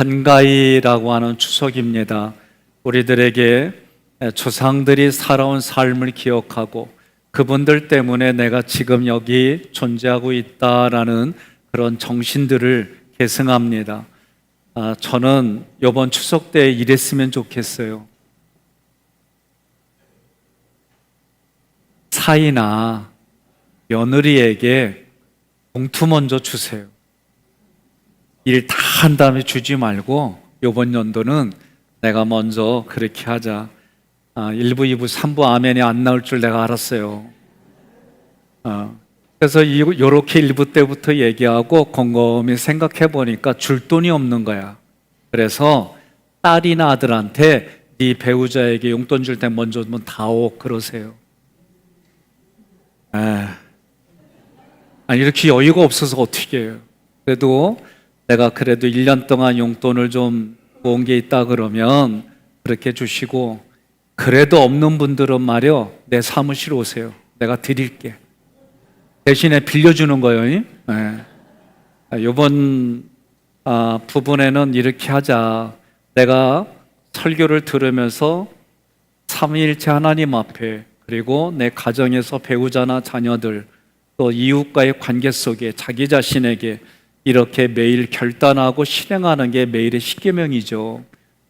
한가위라고 하는 추석입니다. 우리들에게 조상들이 살아온 삶을 기억하고 그분들 때문에 내가 지금 여기 존재하고 있다라는 그런 정신들을 계승합니다. 저는 이번 추석 때 이랬으면 좋겠어요. 사이나 며느리에게 봉투 먼저 주세요. 일 다 한 다음에 주지 말고 이번 연도는 내가 먼저 그렇게 하자. 1부, 2부, 3부 아멘이 안 나올 줄 내가 알았어요. 그래서 이렇게 1부 때부터 얘기하고 곰곰이 생각해 보니까 줄 돈이 없는 거야. 그래서 딸이나 아들한테 네 배우자에게 용돈 줄 때 먼저 뭐 다오 그러세요. 이렇게 여유가 없어서 어떻게 해요. 그래도 내가 그래도 1년 동안 용돈을 좀 모은 게 있다 그러면 그렇게 주시고, 그래도 없는 분들은 말이요, 내 사무실 오세요. 내가 드릴게. 대신에 빌려주는 거예요. 이번 부분에는 이렇게 하자. 내가 설교를 들으면서 삼위일체 하나님 앞에, 그리고 내 가정에서 배우자나 자녀들, 또 이웃과의 관계 속에 자기 자신에게 이렇게 매일 결단하고 실행하는 게 매일의 십계명이죠.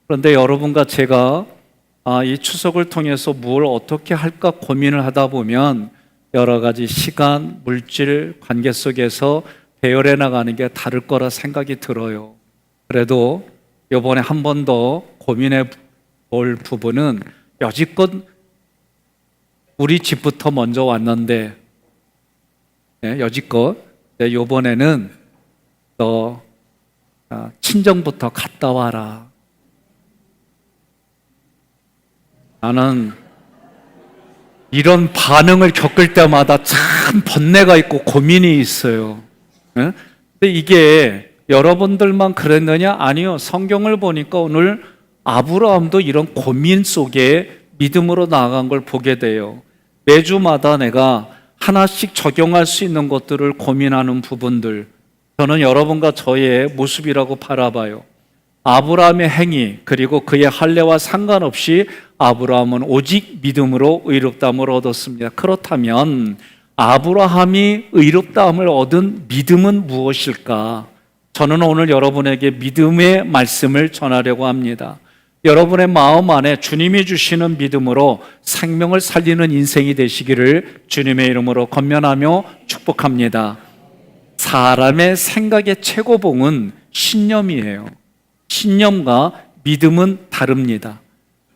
그런데 여러분과 제가 이 추석을 통해서 뭘 어떻게 할까 고민을 하다 보면 여러 가지 시간, 물질, 관계 속에서 배열해 나가는 게 다를 거라 생각이 들어요. 그래도 이번에 한 번 더 고민해 볼 부분은, 여지껏 우리 집부터 먼저 왔는데 여지껏 이번에는 너 친정부터 갔다 와라. 나는 이런 반응을 겪을 때마다 참 번뇌가 있고 고민이 있어요. 근데 이게 여러분들만 그랬느냐? 아니요. 성경을 보니까 오늘 아브라함도 이런 고민 속에 믿음으로 나아간 걸 보게 돼요. 매주마다 내가 하나씩 적용할 수 있는 것들을 고민하는 부분들, 저는 여러분과 저의 모습이라고 바라봐요. 아브라함의 행위, 그리고 그의 할례와 상관없이 아브라함은 오직 믿음으로 의롭다함을 얻었습니다. 그렇다면 아브라함이 의롭다함을 얻은 믿음은 무엇일까? 저는 오늘 여러분에게 믿음의 말씀을 전하려고 합니다. 여러분의 마음 안에 주님이 주시는 믿음으로 생명을 살리는 인생이 되시기를 주님의 이름으로 권면하며 축복합니다. 사람의 생각의 최고봉은 신념이에요. 신념과 믿음은 다릅니다.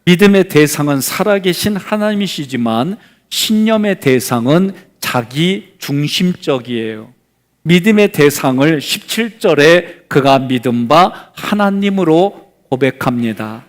믿음의 대상은 살아계신 하나님이시지만 신념의 대상은 자기 중심적이에요. 믿음의 대상을 17절에 그가 믿음 바 하나님으로 고백합니다.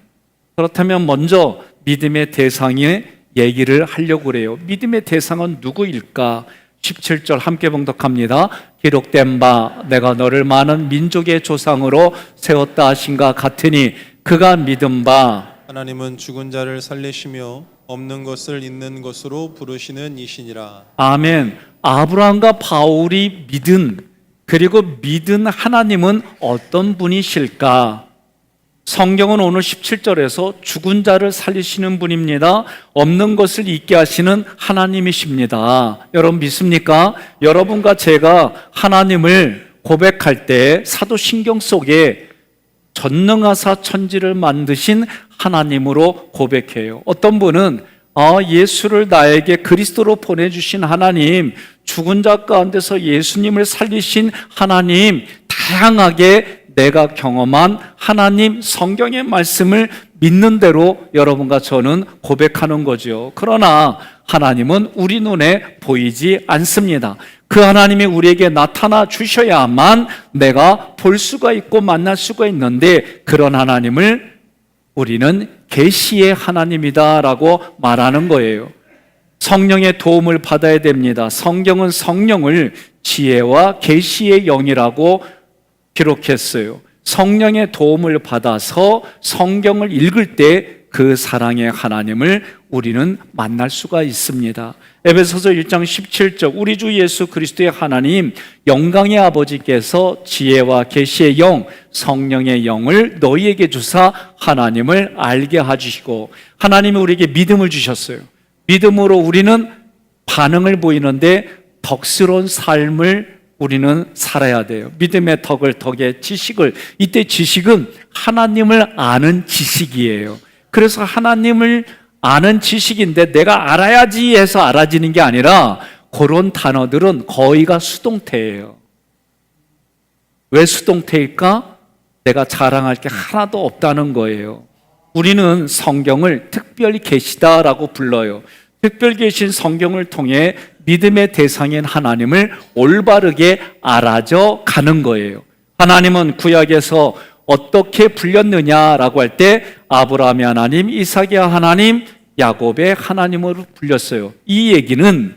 그렇다면 먼저 믿음의 대상의 얘기를 하려고 그래요. 믿음의 대상은 누구일까? 17절 함께 봉독합니다. 기록된 바 내가 너를 많은 민족의 조상으로 세웠다 하신가 같으니 그가 믿은 바 하나님은 죽은 자를 살리시며 없는 것을 있는 것으로 부르시는 이시니라. 아멘. 아브라함과 바울이 믿은, 그리고 믿은 하나님은 어떤 분이실까? 성경은 오늘 17절에서 죽은 자를 살리시는 분입니다. 없는 것을 있게 하시는 하나님이십니다. 여러분 믿습니까? 여러분과 제가 하나님을 고백할 때 사도신경 속에 전능하사 천지를 만드신 하나님으로 고백해요. 어떤 분은 예수를 나에게 그리스도로 보내주신 하나님, 죽은 자 가운데서 예수님을 살리신 하나님, 다양하게 내가 경험한 하나님, 성경의 말씀을 믿는 대로 여러분과 저는 고백하는 거죠. 그러나 하나님은 우리 눈에 보이지 않습니다. 그 하나님이 우리에게 나타나 주셔야만 내가 볼 수가 있고 만날 수가 있는데, 그런 하나님을 우리는 계시의 하나님이다라고 말하는 거예요. 성령의 도움을 받아야 됩니다. 성경은 성령을 지혜와 계시의 영이라고 기록했어요. 성령의 도움을 받아서 성경을 읽을 때 그 사랑의 하나님을 우리는 만날 수가 있습니다. 에베소서 1장 17절 우리 주 예수 그리스도의 하나님 영광의 아버지께서 지혜와 계시의 영 성령의 영을 너희에게 주사 하나님을 알게 해주시고, 하나님이 우리에게 믿음을 주셨어요. 믿음으로 우리는 반응을 보이는데 덕스러운 삶을 우리는 살아야 돼요. 믿음의 덕의 지식을, 이때 지식은 하나님을 아는 지식이에요. 그래서 하나님을 아는 지식인데 내가 알아야지 해서 알아지는 게 아니라 그런 단어들은 거의가 수동태예요. 왜 수동태일까? 내가 자랑할 게 하나도 없다는 거예요. 우리는 성경을 특별 계시다라고 불러요. 특별 계신 성경을 통해 믿음의 대상인 하나님을 올바르게 알아져 가는 거예요. 하나님은 구약에서 어떻게 불렸느냐라고 할 때 아브라함의 하나님, 이삭의 하나님, 야곱의 하나님으로 불렸어요. 이 얘기는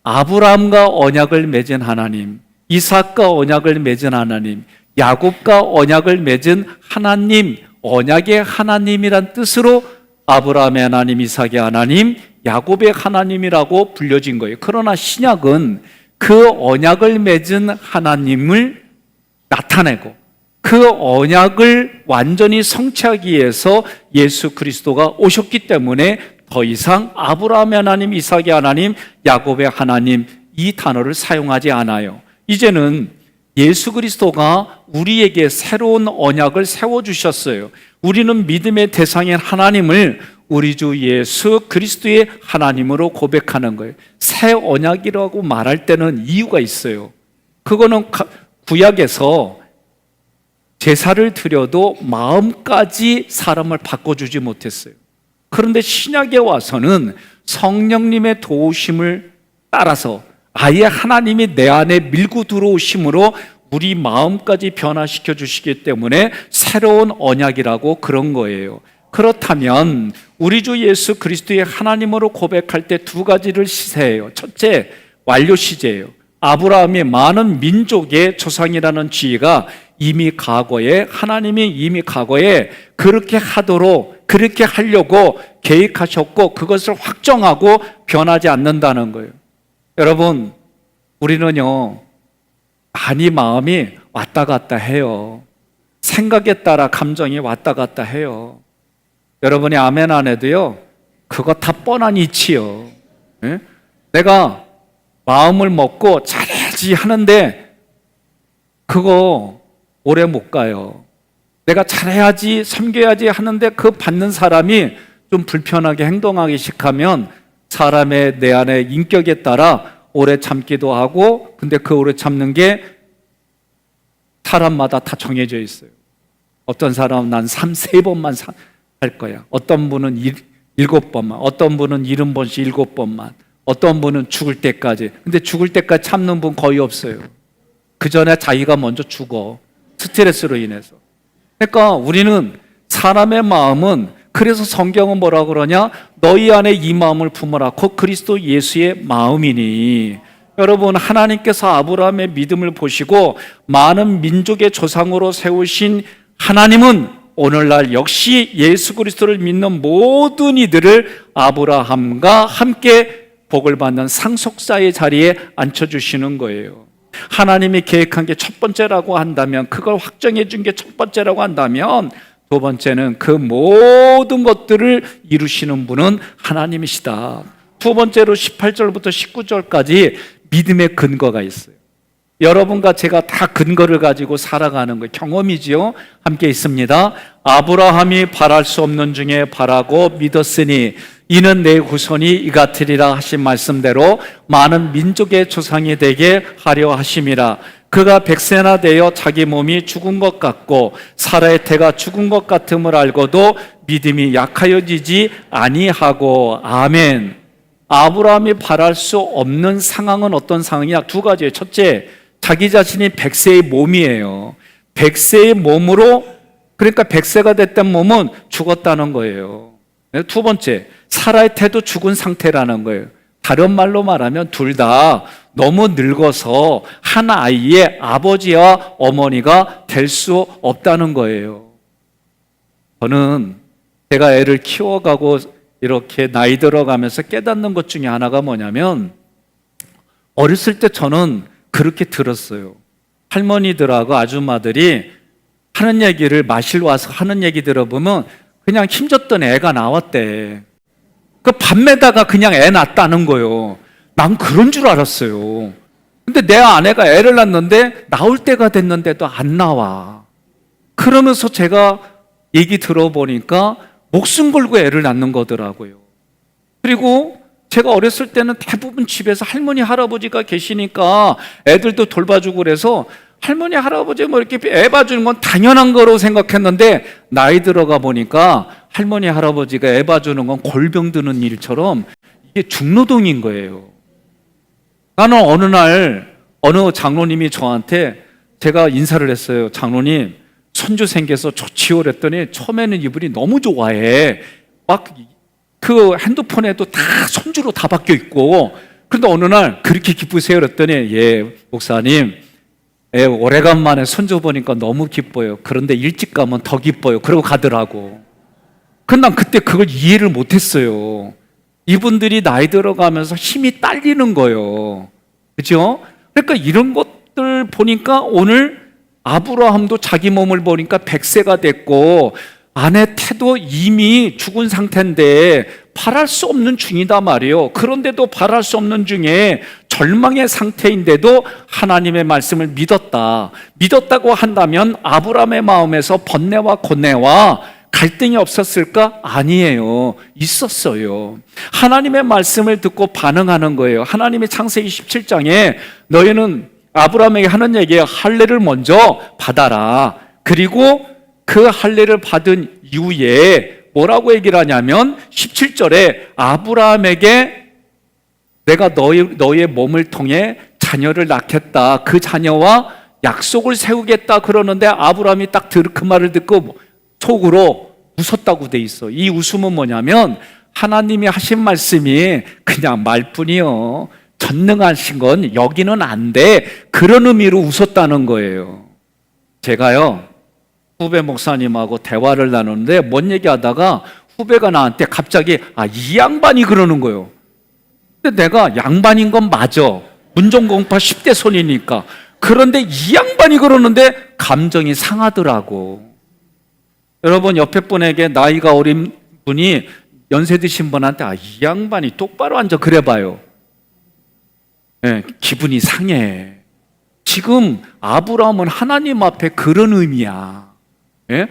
아브라함과 언약을 맺은 하나님, 이삭과 언약을 맺은 하나님, 야곱과 언약을 맺은 하나님, 언약의 하나님이란 뜻으로 아브라함의 하나님, 이삭의 하나님, 야곱의 하나님이라고 불려진 거예요. 그러나 신약은 그 언약을 맺은 하나님을 나타내고 그 언약을 완전히 성취하기 위해서 예수 그리스도가 오셨기 때문에 더 이상 아브라함의 하나님, 이삭의 하나님, 야곱의 하나님 이 단어를 사용하지 않아요. 이제는 예수 그리스도가 우리에게 새로운 언약을 세워주셨어요. 우리는 믿음의 대상인 하나님을 우리 주 예수 그리스도의 하나님으로 고백하는 거예요. 새 언약이라고 말할 때는 이유가 있어요. 그거는 구약에서 제사를 드려도 마음까지 사람을 바꿔주지 못했어요. 그런데 신약에 와서는 성령님의 도우심을 따라서 아예 하나님이 내 안에 밀고 들어오심으로 우리 마음까지 변화시켜 주시기 때문에 새로운 언약이라고 그런 거예요. 그렇다면 우리 주 예수 그리스도의 하나님으로 고백할 때 두 가지를 시사해요. 첫째, 완료 시제예요. 아브라함이 많은 민족의 조상이라는 지위가 이미 과거에, 하나님이 이미 과거에 그렇게 하도록, 그렇게 하려고 계획하셨고 그것을 확정하고 변하지 않는다는 거예요. 여러분, 우리는요 많이 마음이 왔다 갔다 해요. 생각에 따라 감정이 왔다 갔다 해요. 여러분이 아멘 안 해도요 그거 다 뻔한 이치요. 네? 내가 마음을 먹고 잘해야지 하는데 그거 오래 못 가요. 내가 잘해야지, 섬겨야지 하는데 그 받는 사람이 좀 불편하게 행동하기 시작하면 사람의 내 안의 인격에 따라 오래 참기도 하고, 근데 그 오래 참는 게 사람마다 다 정해져 있어요. 어떤 사람은 난 3-4번만 할 거야. 어떤 분은 7번만, 어떤 분은 70번씩 7번만, 어떤 분은 죽을 때까지. 근데 죽을 때까지 참는 분 거의 없어요. 그 전에 자기가 먼저 죽어. 스트레스로 인해서. 그러니까 우리는 사람의 마음은, 그래서 성경은 뭐라 그러냐? 너희 안에 이 마음을 품어라. 곧 그리스도 예수의 마음이니. 여러분, 하나님께서 아브라함의 믿음을 보시고 많은 민족의 조상으로 세우신 하나님은 오늘날 역시 예수 그리스도를 믿는 모든 이들을 아브라함과 함께 복을 받는 상속자의 자리에 앉혀주시는 거예요. 하나님이 계획한 게 첫 번째라고 한다면, 그걸 확정해 준 게 첫 번째라고 한다면, 두 번째는 그 모든 것들을 이루시는 분은 하나님이시다. 두 번째로 18절부터 19절까지 믿음의 근거가 있어요. 여러분과 제가 다 근거를 가지고 살아가는 거예요. 경험이지요. 함께 있습니다. 아브라함이 바랄 수 없는 중에 바라고 믿었으니 이는 내 후손이 이같으리라 하신 말씀대로 많은 민족의 조상이 되게 하려 하심이라. 그가 100세나 되어 자기 몸이 죽은 것 같고 사라의 태가 죽은 것 같음을 알고도 믿음이 약하여지지 아니하고. 아멘. 아브라함이 바랄 수 없는 상황은 어떤 상황이냐? 두 가지예요. 첫째, 자기 자신이 100세의 몸이에요. 100세의 몸으로, 그러니까 100세가 됐던 몸은 죽었다는 거예요. 두 번째, 사라의 태도 죽은 상태라는 거예요. 다른 말로 말하면 둘 다 너무 늙어서 한 아이의 아버지와 어머니가 될 수 없다는 거예요. 저는 제가 애를 키워가고 이렇게 나이 들어가면서 깨닫는 것 중에 하나가 뭐냐면, 어렸을 때 저는 그렇게 들었어요. 할머니들하고 아줌마들이 하는 얘기를, 마실 와서 하는 얘기 들어보면 그냥 힘줬던 애가 나왔대. 그 밤에다가 그냥 애 낳았다는 거예요. 난 그런 줄 알았어요. 근데 내 아내가 애를 낳는데 나올 때가 됐는데도 안 나와. 그러면서 제가 얘기 들어보니까 목숨 걸고 애를 낳는 거더라고요. 그리고 제가 어렸을 때는 대부분 집에서 할머니, 할아버지가 계시니까 애들도 돌봐주고 그래서 할머니, 할아버지 뭐 이렇게 애 봐주는 건 당연한 거로 생각했는데, 나이 들어가 보니까 할머니, 할아버지가 애 봐주는 건 골병 드는 일처럼 이게 중노동인 거예요. 나는 어느 날 어느 장로님이 저한테, 제가 인사를 했어요. 장로님, 손주 생겨서 좋지요 그랬더니 처음에는 이분이 너무 좋아해. 막 그 핸드폰에도 다 손주로 다 바뀌어 있고, 그런데 어느 날 그렇게 기쁘세요 그랬더니, 예 목사님, 예, 오래간만에 손주 보니까 너무 기뻐요. 그런데 일찍 가면 더 기뻐요. 그러고 가더라고. 근데 난 그때 그걸 이해를 못했어요. 이분들이 나이 들어가면서 힘이 딸리는 거예요. 그죠? 그러니까 이런 것들 보니까 오늘 아브라함도 자기 몸을 보니까 100세가 됐고, 아내 태도 이미 죽은 상태인데 바랄 수 없는 중이다 말이에요. 그런데도 바랄 수 없는 중에 절망의 상태인데도 하나님의 말씀을 믿었다고 한다면 아브라함의 마음에서 번뇌와 고뇌와 갈등이 없었을까? 아니에요. 있었어요. 하나님의 말씀을 듣고 반응하는 거예요. 하나님의 창세기 17장에 너희는 아브라함에게 하는 얘기예요. 할례를 먼저 받아라. 그리고 그 할례를 받은 이후에 뭐라고 얘기를 하냐면 17절에 아브라함에게 내가 너의 몸을 통해 자녀를 낳겠다. 그 자녀와 약속을 세우겠다 그러는데 아브라함이 딱 그 말을 듣고 속으로 웃었다고 돼 있어. 이 웃음은 뭐냐면 하나님이 하신 말씀이 그냥 말뿐이요. 전능하신 건 여기는 안 돼. 그런 의미로 웃었다는 거예요. 제가요, 후배 목사님하고 대화를 나누는데 뭔 얘기하다가 후배가 나한테 갑자기 이 양반이 그러는 거예요. 근데 내가 양반인 건 맞아. 문전공파 10대 손이니까. 그런데 이 양반이 그러는데 감정이 상하더라고. 여러분, 옆에 분에게 나이가 어린 분이 연세 드신 분한테 이 양반이 똑바로 앉아 그래봐요. 네, 기분이 상해. 지금 아브라함은 하나님 앞에 그런 의미야. 예?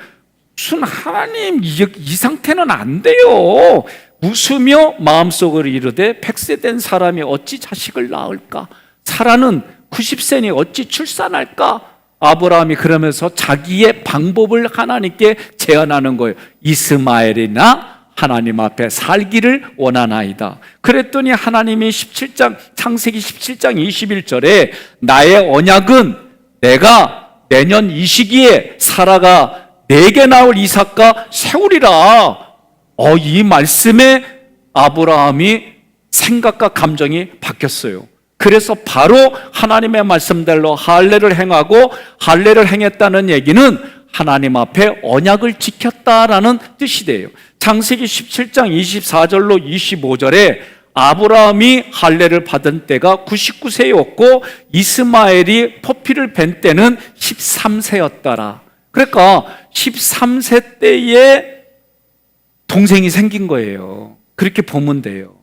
무슨 하나님, 이 상태는 안 돼요. 웃으며 마음속으로 이르되 100세 된 사람이 어찌 자식을 낳을까? 사라는 90세니 어찌 출산할까? 아브라함이 그러면서 자기의 방법을 하나님께 제안하는 거예요. 이스마엘이나 하나님 앞에 살기를 원하나이다. 그랬더니 하나님이 창세기 17장 21절에 나의 언약은 내가 내년 이 시기에 사라가 내게 나올 이삭과 세우리라. 이 말씀에 아브라함이 생각과 감정이 바뀌었어요. 그래서 바로 하나님의 말씀대로 할례를 행하고, 할례를 행했다는 얘기는 하나님 앞에 언약을 지켰다라는 뜻이 돼요. 창세기 17장 24절로 25절에 아브라함이 할례를 받은 때가 99세였고 이스마엘이 포피를 뵌 때는 13세였더라. 그러니까 13세 때에 동생이 생긴 거예요. 그렇게 보면 돼요.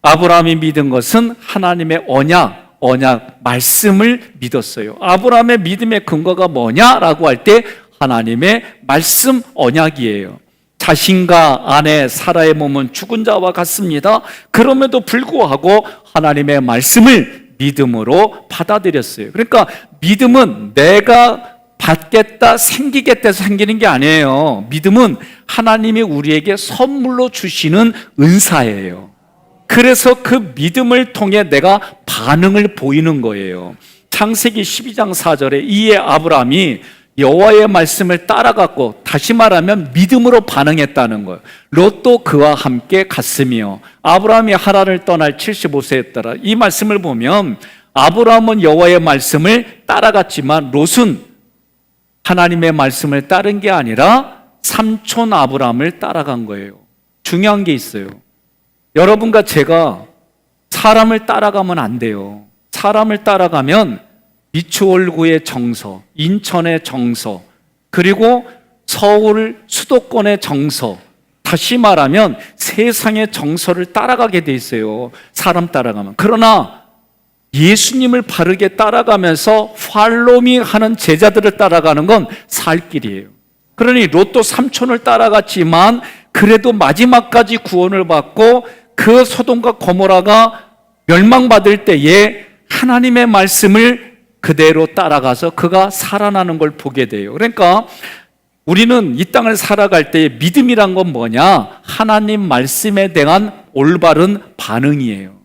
아브라함이 믿은 것은 하나님의 언약 말씀을 믿었어요. 아브라함의 믿음의 근거가 뭐냐라고 할 때 하나님의 말씀 언약이에요. 자신과 아내 사라의 몸은 죽은 자와 같습니다. 그럼에도 불구하고 하나님의 말씀을 믿음으로 받아들였어요. 그러니까 믿음은 내가 받겠다, 생기겠다 해서 생기는 게 아니에요. 믿음은 하나님이 우리에게 선물로 주시는 은사예요. 그래서 그 믿음을 통해 내가 반응을 보이는 거예요. 창세기 12장 4절에 이에 아브라함이 여호와의 말씀을 따라갔고, 다시 말하면 믿음으로 반응했다는 거예요. 롯도 그와 함께 갔으며 아브라함이 하란을 떠날 75세였더라. 이 말씀을 보면 아브라함은 여호와의 말씀을 따라갔지만 롯은 하나님의 말씀을 따른 게 아니라 삼촌 아브라함을 따라간 거예요. 중요한 게 있어요. 여러분과 제가 사람을 따라가면 안 돼요. 사람을 따라가면 미추홀구의 정서, 인천의 정서, 그리고 서울 수도권의 정서, 다시 말하면 세상의 정서를 따라가게 돼 있어요. 사람 따라가면. 그러나 예수님을 바르게 따라가면서 팔로미 하는 제자들을 따라가는 건 살 길이에요. 그러니 롯도 삼촌을 따라갔지만 그래도 마지막까지 구원을 받고 그 소돔과 고모라가 멸망받을 때에 하나님의 말씀을 그대로 따라가서 그가 살아나는 걸 보게 돼요. 그러니까 우리는 이 땅을 살아갈 때 믿음이란 건 뭐냐? 하나님 말씀에 대한 올바른 반응이에요.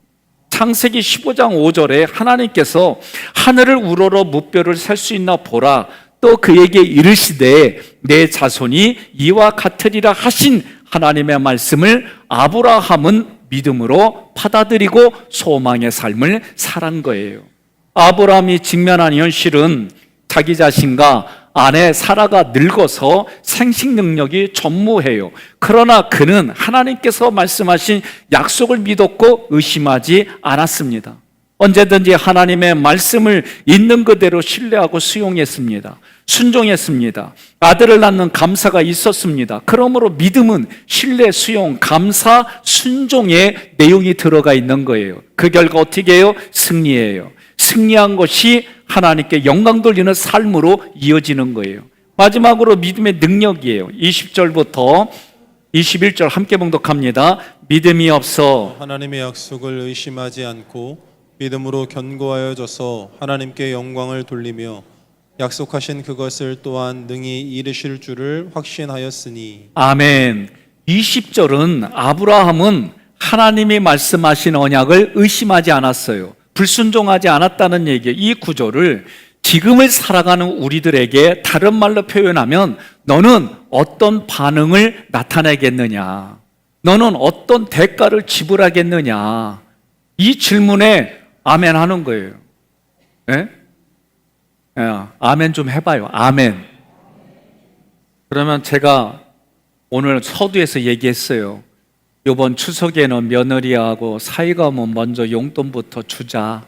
창세기 15장 5절에 하나님께서 하늘을 우러러 무뼈를 셀 수 있나 보라. 또 그에게 이르시되 내 자손이 이와 같으리라 하신 하나님의 말씀을 아브라함은 믿음으로 받아들이고 소망의 삶을 살한 거예요. 아브라함이 직면한 현실은 자기 자신과 아내 사라가 늙어서 생식 능력이 전무해요. 그러나 그는 하나님께서 말씀하신 약속을 믿었고 의심하지 않았습니다. 언제든지 하나님의 말씀을 있는 그대로 신뢰하고 수용했습니다. 순종했습니다. 아들을 낳는 감사가 있었습니다. 그러므로 믿음은 신뢰, 수용, 감사, 순종의 내용이 들어가 있는 거예요. 그 결과 어떻게 해요? 승리예요. 승리한 것이 하나님께 영광 돌리는 삶으로 이어지는 거예요. 마지막으로 믿음의 능력이에요. 20절부터 21절 함께 봉독합니다. 믿음이 없어 하나님의 약속을 의심하지 않고 믿음으로 견고하여져서 하나님께 영광을 돌리며 약속하신 그것을 또한 능히 이루실 줄을 확신하였으니. 아멘. 20절은 아브라함은 하나님이 말씀하신 언약을 의심하지 않았어요. 불순종하지 않았다는 얘기예요. 이 구절을 지금을 살아가는 우리들에게 다른 말로 표현하면 너는 어떤 반응을 나타내겠느냐? 너는 어떤 대가를 지불하겠느냐? 이 질문에 아멘 하는 거예요. 네? 아멘 좀 해봐요. 아멘. 그러면 제가 오늘 서두에서 얘기했어요. 이번 추석에는 며느리하고 사이가 뭐 먼저 용돈부터 주자.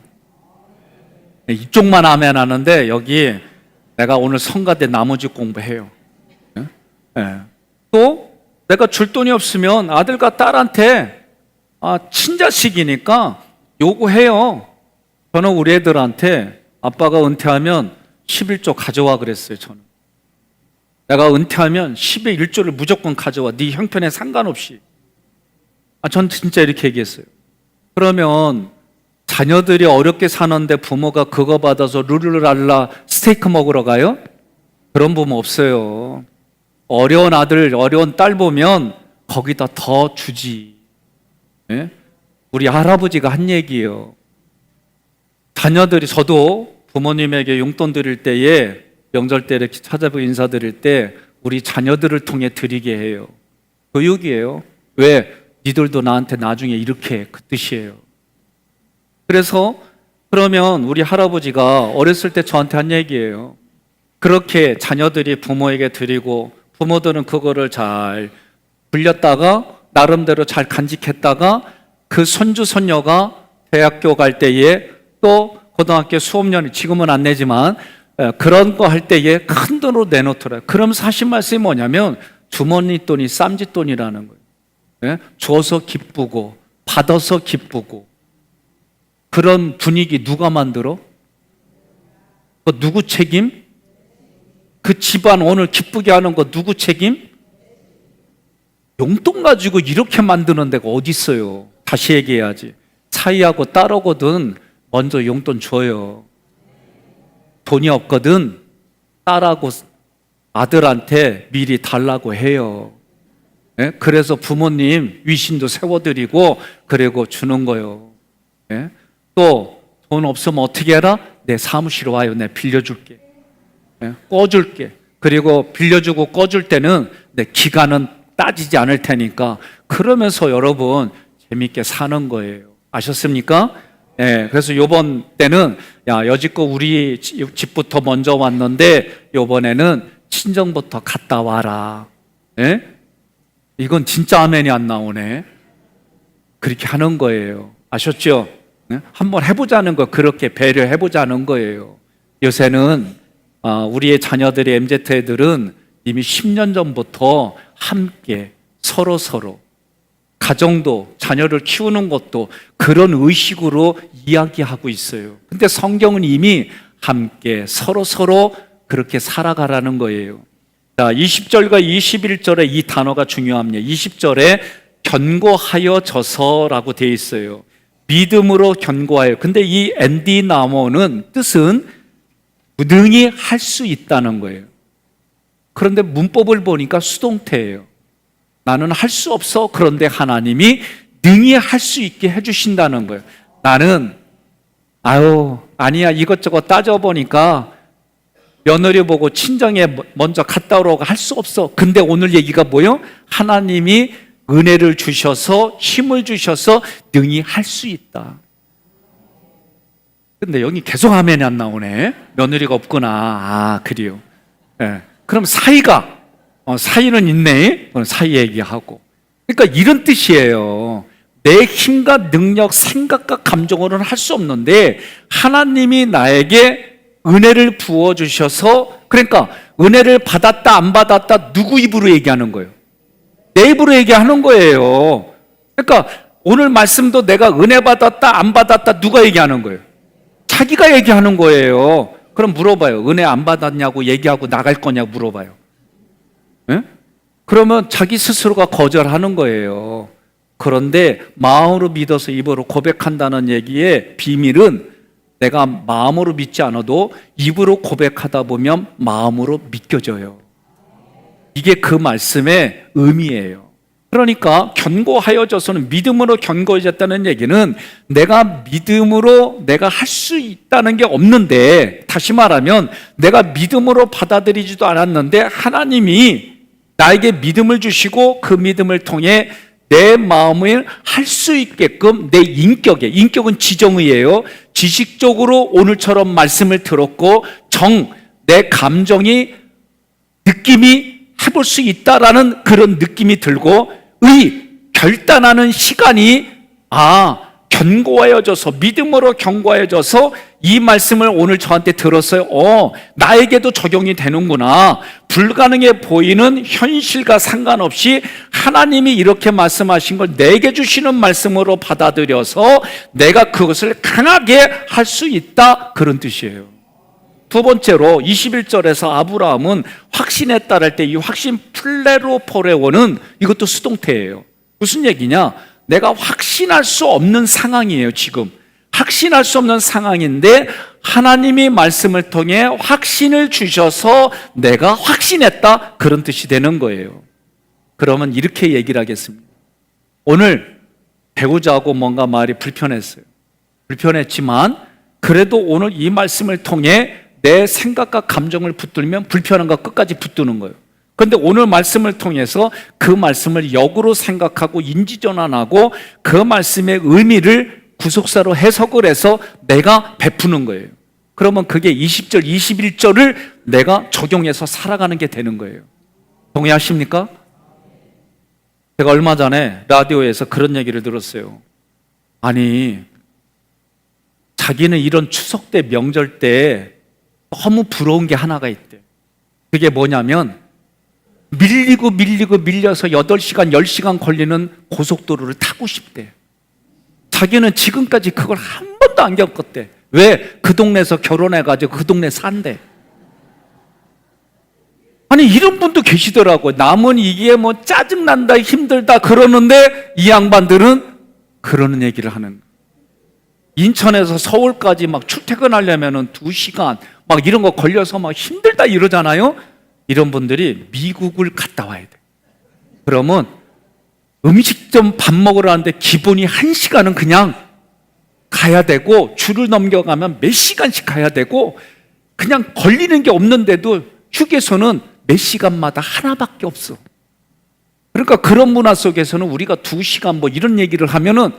이쪽만 아멘 하는데 여기 내가 오늘 성가대 나머지 공부해요. 또 내가 줄 돈이 없으면 아들과 딸한테 친자식이니까 요구해요. 저는 우리 애들한테 아빠가 은퇴하면 11조 가져와 그랬어요. 저는 내가 은퇴하면 10의 1조를 무조건 가져와. 네 형편에 상관없이. 전 진짜 이렇게 얘기했어요. 그러면 자녀들이 어렵게 사는데 부모가 그거 받아서 룰루랄라 스테이크 먹으러 가요? 그런 부모 없어요. 어려운 아들, 어려운 딸 보면 거기다 더 주지. 네? 우리 할아버지가 한 얘기예요. 자녀들이, 저도 부모님에게 용돈 드릴 때에 명절 때 이렇게 찾아보고 인사드릴 때 우리 자녀들을 통해 드리게 해요. 교육이에요. 왜? 니들도 나한테 나중에 이렇게 해. 그 뜻이에요. 그래서 그러면 우리 할아버지가 어렸을 때 저한테 한 얘기예요. 그렇게 자녀들이 부모에게 드리고 부모들은 그거를 잘 불렸다가 나름대로 잘 간직했다가 그 손주 손녀가 대학교 갈 때에 또 고등학교 수업료는 지금은 안 내지만 그런 거 할 때에 큰 돈으로 내놓더라고요. 그러면서 하신 말씀이 뭐냐면 주머니 돈이 쌈짓돈이라는 거예요. 줘서 기쁘고 받아서 기쁘고. 그런 분위기 누가 만들어? 그 누구 책임? 그 집안 오늘 기쁘게 하는 거 누구 책임? 용돈 가지고 이렇게 만드는 데가 어디 있어요? 다시 얘기해야지. 사이하고 딸하고든 먼저 용돈 줘요. 돈이 없거든 딸하고 아들한테 미리 달라고 해요. 그래서 부모님 위신도 세워드리고 그리고 주는 거예요. 또 돈 없으면 어떻게 해라? 내 사무실에 와요. 내가 빌려줄게. 꺼줄게. 그리고 빌려주고 꺼줄 때는 내 기간은 따지지 않을 테니까. 그러면서 여러분 재밌게 사는 거예요. 아셨습니까? 그래서 요번 때는 여지껏 우리 집부터 먼저 왔는데 요번에는 친정부터 갔다 와라. 예? 이건 진짜 아멘이 안 나오네. 그렇게 하는 거예요. 아셨죠? 네? 한번 해보자는 거, 그렇게 배려해보자는 거예요. 요새는 우리의 자녀들이 MZ 애들은 이미 10년 전부터 함께 서로 가정도 자녀를 키우는 것도 그런 의식으로 이야기하고 있어요. 근데 성경은 이미 함께 서로 그렇게 살아가라는 거예요. 자, 20절과 21절에 이 단어가 중요합니다. 20절에 견고하여져서라고 되어 있어요. 믿음으로 견고하여. 근데 이 엔디나모는 뜻은 능히 할 수 있다는 거예요. 그런데 문법을 보니까 수동태예요. 나는 할 수 없어. 그런데 하나님이 능히 할 수 있게 해주신다는 거예요. 나는 아니야, 이것저것 따져보니까 며느리 보고 친정에 먼저 갔다 오라고 할 수 없어. 근데 오늘 얘기가 뭐예요? 하나님이 은혜를 주셔서 힘을 주셔서 능히 할 수 있다. 근데 여기 계속 아멘이 안 나오네. 며느리가 없구나. 그래요. 네. 그럼 사이는 있네. 그럼 사이 얘기하고. 그러니까 이런 뜻이에요. 내 힘과 능력, 생각과 감정으로는 할 수 없는데 하나님이 나에게 은혜를 부어주셔서, 그러니까 은혜를 받았다 안 받았다 누구 입으로 얘기하는 거예요? 내 입으로 얘기하는 거예요. 그러니까 오늘 말씀도 내가 은혜 받았다 안 받았다 누가 얘기하는 거예요? 자기가 얘기하는 거예요. 그럼 물어봐요. 은혜 안 받았냐고 얘기하고 나갈 거냐고 물어봐요. 네? 그러면 자기 스스로가 거절하는 거예요. 그런데 마음으로 믿어서 입으로 고백한다는 얘기의 비밀은 내가 마음으로 믿지 않아도 입으로 고백하다 보면 마음으로 믿겨져요. 이게 그 말씀의 의미예요. 그러니까 견고하여져서는 믿음으로 견고해졌다는 얘기는 내가 믿음으로 내가 할 수 있다는 게 없는데, 다시 말하면 내가 믿음으로 받아들이지도 않았는데 하나님이 나에게 믿음을 주시고 그 믿음을 통해 내 마음을 할 수 있게끔 내 인격은 지정의예요. 지식적으로 오늘처럼 말씀을 들었고 내 감정이 느낌이 해볼 수 있다라는 그런 느낌이 들고 결단하는 시간이 견고해져서 믿음으로 견고해져서 이 말씀을 오늘 저한테 들었어요. 나에게도 적용이 되는구나. 불가능해 보이는 현실과 상관없이 하나님이 이렇게 말씀하신 걸 내게 주시는 말씀으로 받아들여서 내가 그것을 강하게 할 수 있다, 그런 뜻이에요. 두 번째로 21절에서 아브라함은 확신에 따를 때 이 확신 플레로포레오는 이것도 수동태예요. 무슨 얘기냐? 내가 확신할 수 없는 상황이에요. 지금 확신할 수 없는 상황인데 하나님이 말씀을 통해 확신을 주셔서 내가 확신했다, 그런 뜻이 되는 거예요. 그러면 이렇게 얘기를 하겠습니다. 오늘 배우자하고 뭔가 말이 불편했지만 그래도 오늘 이 말씀을 통해 내 생각과 감정을 붙들면 불편한 거 끝까지 붙드는 거예요. 그런데 오늘 말씀을 통해서 그 말씀을 역으로 생각하고 인지전환하고 그 말씀의 의미를 구속사로 해석을 해서 내가 베푸는 거예요. 그러면 그게 20절, 21절을 내가 적용해서 살아가는 게 되는 거예요. 동의하십니까? 제가 얼마 전에 라디오에서 그런 얘기를 들었어요. 아니, 자기는 이런 추석 때, 명절 때 너무 부러운 게 하나가 있대. 그게 뭐냐면 밀려서 8시간, 10시간 걸리는 고속도로를 타고 싶대. 자기는 지금까지 그걸 한 번도 안 겪었대. 왜? 그 동네에서 결혼해가지고 그 동네 산대. 아니, 이런 분도 계시더라고요. 남은 이게 뭐 짜증난다, 힘들다 그러는데 이 양반들은 그러는 얘기를 하는. 인천에서 서울까지 막 출퇴근하려면은 2시간 막 이런 거 걸려서 막 힘들다 이러잖아요. 이런 분들이 미국을 갔다 와야 돼. 그러면 음식점 밥 먹으러 하는데 기본이 1시간은 그냥 가야 되고, 줄을 넘겨가면 몇 시간씩 가야 되고, 그냥 걸리는 게 없는데도 휴게소는 몇 시간마다 하나밖에 없어. 그러니까 그런 문화 속에서는 우리가 2시간 뭐 이런 얘기를 하면은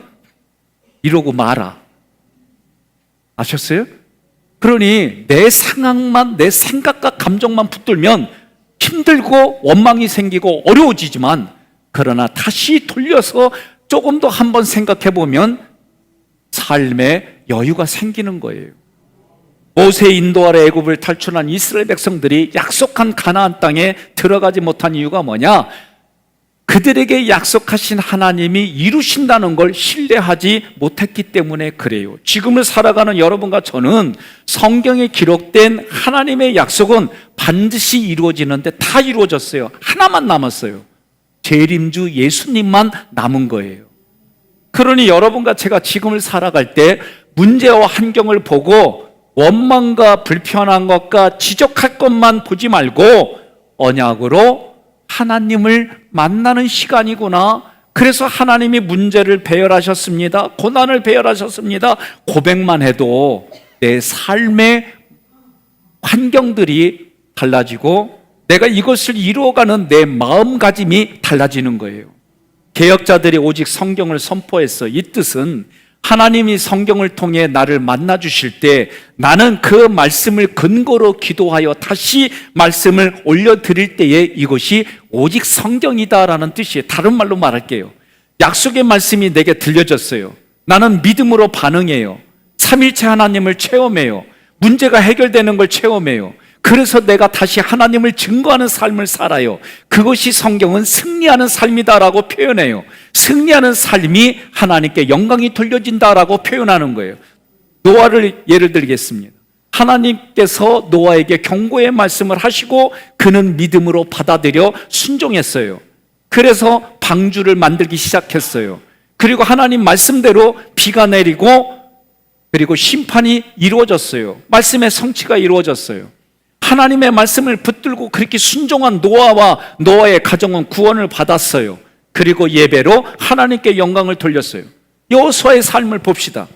이러고 말아. 아셨어요? 그러니 내 상황만, 내 생각과 감정만 붙들면 힘들고 원망이 생기고 어려워지지만, 그러나 다시 돌려서 조금 더 한번 생각해 보면 삶에 여유가 생기는 거예요. 모세 인도하러 애굽을 탈출한 이스라엘 백성들이 약속한 가나안 땅에 들어가지 못한 이유가 뭐냐? 그들에게 약속하신 하나님이 이루신다는 걸 신뢰하지 못했기 때문에 그래요. 지금을 살아가는 여러분과 저는 성경에 기록된 하나님의 약속은 반드시 이루어지는데 다 이루어졌어요. 하나만 남았어요. 재림주 예수님만 남은 거예요. 그러니 여러분과 제가 지금을 살아갈 때 문제와 환경을 보고 원망과 불편한 것과 지적할 것만 보지 말고 언약으로 하나님을 만나는 시간이구나. 그래서 하나님이 문제를 배열하셨습니다. 고난을 배열하셨습니다. 고백만 해도 내 삶의 환경들이 달라지고 내가 이것을 이루어가는 내 마음가짐이 달라지는 거예요. 개혁자들이 오직 성경을 선포했어. 이 뜻은 하나님이 성경을 통해 나를 만나 주실 때 나는 그 말씀을 근거로 기도하여 다시 말씀을 올려드릴 때에 이것이 오직 성경이다라는 뜻이에요. 다른 말로 말할게요. 약속의 말씀이 내게 들려졌어요. 나는 믿음으로 반응해요. 삼일체 하나님을 체험해요. 문제가 해결되는 걸 체험해요. 그래서 내가 다시 하나님을 증거하는 삶을 살아요. 그것이 성경은 승리하는 삶이다라고 표현해요. 승리하는 삶이 하나님께 영광이 돌려진다라고 표현하는 거예요. 노아를 예를 들겠습니다. 하나님께서 노아에게 경고의 말씀을 하시고 그는 믿음으로 받아들여 순종했어요. 그래서 방주를 만들기 시작했어요. 그리고 하나님 말씀대로 비가 내리고 그리고 심판이 이루어졌어요. 말씀의 성취가 이루어졌어요. 하나님의 말씀을 붙들고 그렇게 순종한 노아와 노아의 가정은 구원을 받았어요. 그리고 예배로 하나님께 영광을 돌렸어요. 여호수아의 삶을 봅시다.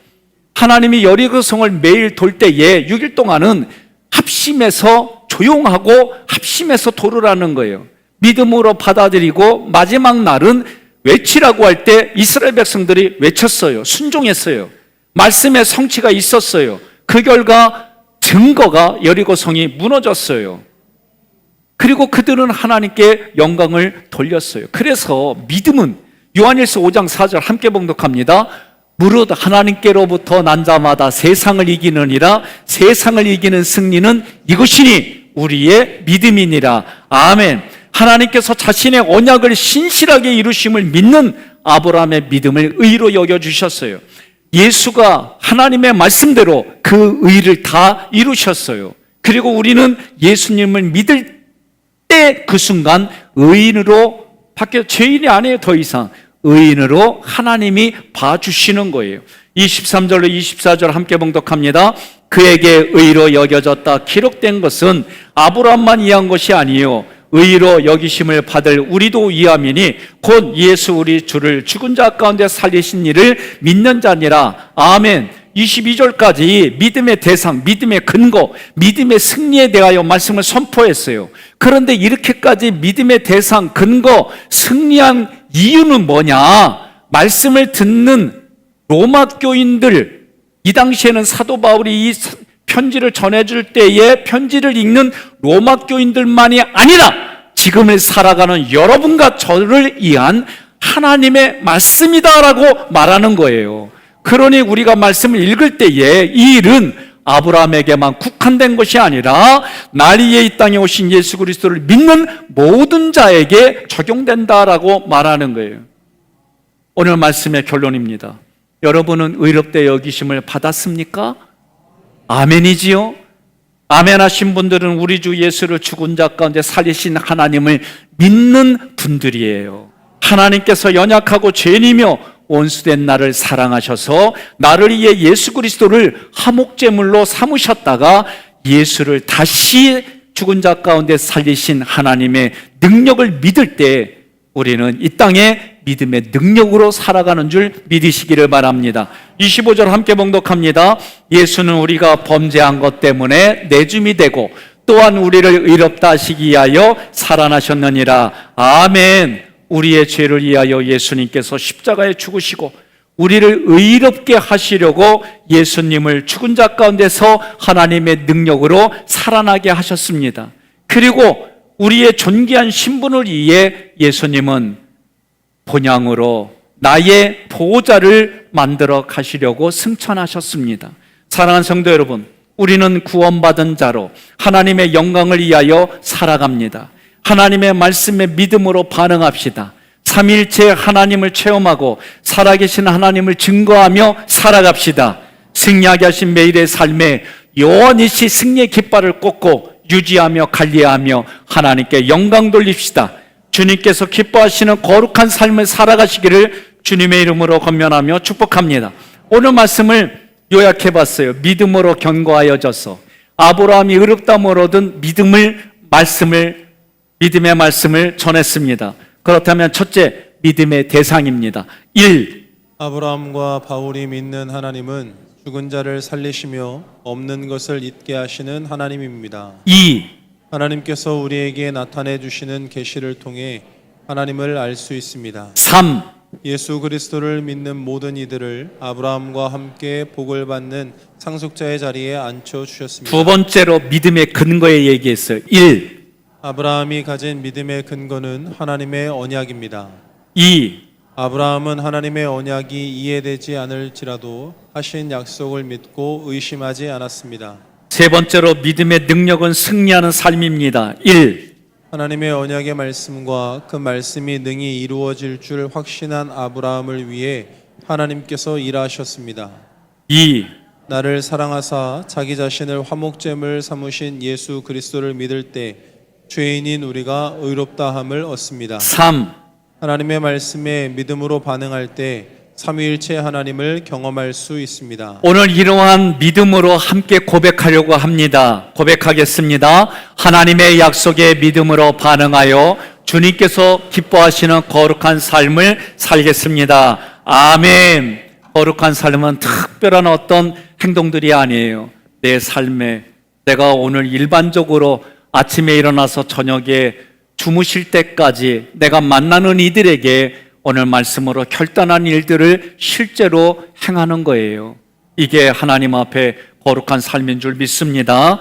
하나님이 여리고 성을 매일 돌 때에 6일 동안은 합심해서 조용하고 합심해서 돌으라는 거예요. 믿음으로 받아들이고 마지막 날은 외치라고 할 때 이스라엘 백성들이 외쳤어요. 순종했어요. 말씀의 성취가 있었어요. 그 결과 증거가 여리고성이 무너졌어요. 그리고 그들은 하나님께 영광을 돌렸어요. 그래서 믿음은 요한일서 5장 4절 함께 봉독합니다. 무릇 하나님께로부터 난 자마다 세상을 이기느니라. 세상을 이기는 승리는 이것이니 우리의 믿음이니라. 아멘. 하나님께서 자신의 언약을 신실하게 이루심을 믿는 아브라함의 믿음을 의로 여겨주셨어요. 예수가 하나님의 말씀대로 그 의를 다 이루셨어요. 그리고 우리는 예수님을 믿을 때 그 순간 의인으로 바뀌어 죄인이 아니에요. 더 이상 의인으로 하나님이 봐주시는 거예요. 23절로 24절 함께 봉독합니다. 그에게 의로 여겨졌다 기록된 것은 아브라함만 이해한 것이 아니요 의로 여기심을 받을 우리도 이함이니 곧 예수 우리 주를 죽은 자 가운데 살리신 이를 믿는 자니라. 아멘. 22절까지 믿음의 대상, 믿음의 근거, 믿음의 승리에 대하여 말씀을 선포했어요. 그런데 이렇게까지 믿음의 대상, 근거, 승리한 이유는 뭐냐? 말씀을 듣는 로마 교인들, 이 당시에는 사도 바울이 이 편지를 전해줄 때에 편지를 읽는 로마 교인들만이 아니라 지금을 살아가는 여러분과 저를 위한 하나님의 말씀이다라고 말하는 거예요. 그러니 우리가 말씀을 읽을 때에 이 일은 아브라함에게만 국한된 것이 아니라 날 위에 이 땅에 오신 예수 그리스도를 믿는 모든 자에게 적용된다라고 말하는 거예요. 오늘 말씀의 결론입니다. 여러분은 의롭게 여기심을 받았습니까? 아멘이지요? 아멘 하신 분들은 우리 주 예수를 죽은 자 가운데 살리신 하나님을 믿는 분들이에요. 하나님께서 연약하고 죄인이며 원수된 나를 사랑하셔서 나를 위해 예수 그리스도를 화목제물로 삼으셨다가 예수를 다시 죽은 자 가운데 살리신 하나님의 능력을 믿을 때 우리는 이 땅에 믿음의 능력으로 살아가는 줄 믿으시기를 바랍니다. 25절 함께 봉독합니다. 예수는 우리가 범죄한 것 때문에 내줌이 되고 또한 우리를 의롭다 하시기 위하여 살아나셨느니라. 아멘. 우리의 죄를 위하여 예수님께서 십자가에 죽으시고 우리를 의롭게 하시려고 예수님을 죽은 자 가운데서 하나님의 능력으로 살아나게 하셨습니다. 그리고 우리의 존귀한 신분을 위해 예수님은 본향으로 나의 보호자를 만들어 가시려고 승천하셨습니다. 사랑하는 성도 여러분, 우리는 구원받은 자로 하나님의 영광을 위하여 살아갑니다. 하나님의 말씀에 믿음으로 반응합시다. 삼위일체 하나님을 체험하고 살아계신 하나님을 증거하며 살아갑시다. 승리하게 하신 매일의 삶에 영원히 승리의 깃발을 꽂고 유지하며 관리하며 하나님께 영광 돌립시다. 주님께서 기뻐하시는 거룩한 삶을 살아가시기를 주님의 이름으로 권면하며 축복합니다. 오늘 말씀을 요약해 봤어요. 믿음으로 견고하여져서 아브라함이 의롭다함을 얻은 믿음의 말씀을 전했습니다. 그렇다면 첫째, 믿음의 대상입니다. 1. 아브라함과 바울이 믿는 하나님은 죽은 자를 살리시며 없는 것을 있게 하시는 하나님입니다. 2. 하나님께서 우리에게 나타내 주시는 계시를 통해 하나님을 알 수 있습니다. 3. 예수 그리스도를 믿는 모든 이들을 아브라함과 함께 복을 받는 상속자의 자리에 앉혀 주셨습니다. 두 번째로 믿음의 근거에 얘기했어요. 1. 아브라함이 가진 믿음의 근거는 하나님의 언약입니다. 2. 아브라함은 하나님의 언약이 이해되지 않을지라도 하신 약속을 믿고 의심하지 않았습니다. 세 번째로 믿음의 능력은 승리하는 삶입니다. 1. 하나님의 언약의 말씀과 그 말씀이 능히 이루어질 줄 확신한 아브라함을 위해 하나님께서 일하셨습니다. 2. 나를 사랑하사 자기 자신을 화목제물 삼으신 예수 그리스도를 믿을 때 죄인인 우리가 의롭다함을 얻습니다. 3. 하나님의 말씀에 믿음으로 반응할 때 삼위일체 하나님을 경험할 수 있습니다. 오늘 이러한 믿음으로 함께 고백하려고 합니다. 고백하겠습니다. 하나님의 약속에 믿음으로 반응하여 주님께서 기뻐하시는 거룩한 삶을 살겠습니다. 아멘. 거룩한 삶은 특별한 어떤 행동들이 아니에요. 내 삶에 내가 오늘 일반적으로 아침에 일어나서 저녁에 주무실 때까지 내가 만나는 이들에게 오늘 말씀으로 결단한 일들을 실제로 행하는 거예요. 이게 하나님 앞에 거룩한 삶인 줄 믿습니다.